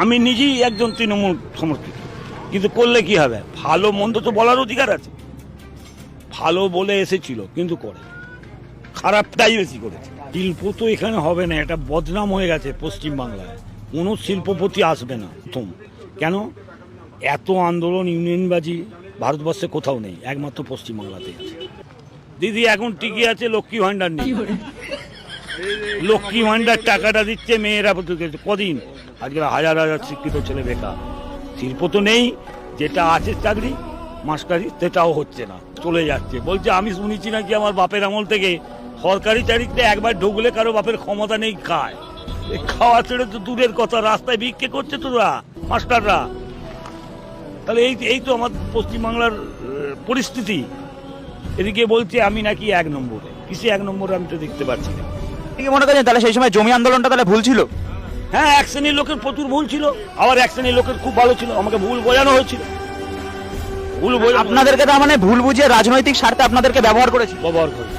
আমি নিজেই একজন তৃণমূল সমর্থিত, কিন্তু করলে কি হবে? ভালো মন্দ তো বলার অধিকার আছে। ভালো বলে এসেছিল কিন্তু করে, খারাপটাই বেশি করেছে। শিল্প তো এখানে হবে না, এটা বদনাম হয়ে গেছে পশ্চিমবাংলায়। কোনো শিল্পপতি আসবে না প্রথম। কেন? এত আন্দোলন ইউনিয়নবাজি ভারতবর্ষে কোথাও নেই, একমাত্র পশ্চিমবাংলাতে আছে। দিদি এখন টিকে আছে লক্ষ্মী ভাণ্ডার নেই। লক্ষ্মী ভাণ্ডার টাকাটা দিচ্ছে মেয়েরা, কদিন আজকে হাজার হাজার শিক্ষিত ছেলে বেকার। শিল্প তো নেই, যেটা আছে চাকরি মাস্টারি সেটাও হচ্ছে না, চলে যাচ্ছে। বলছে আমি শুনেছি নাকি আমার বাপের আমল থেকে সরকারি চাকরিতে একবার ঢুকলে কারো বাপের ক্ষমতা নেই, খায়। খাওয়া ছেড়ে তো দূরের কথা, রাস্তায় ভিক্ষে করছে তোরা মাস্টাররা। তাহলে এই তো আমার পশ্চিমবাংলার পরিস্থিতি। এদিকে বলছে আমি নাকি 1 নম্বরে, কিসে 1 নম্বরে আমি তো দেখতে পাচ্ছি না। কি মনে করছেন তাহলে সেই সময় জমি আন্দোলনটা তাহলে ভুল ছিল? হ্যাঁ, এক শ্রেণীর লোকের প্রচুর ভুল ছিল, আবার এক শ্রেণীর লোকের খুব ভালো ছিল। আমাকে ভুল বোঝানো হয়েছিল, ভুল বোঝানো, আপনাদেরকে তার মানে ভুল বুঝিয়ে রাজনৈতিক স্বার্থে আপনাদেরকে ব্যবহার করেছে। ব্যবহার করে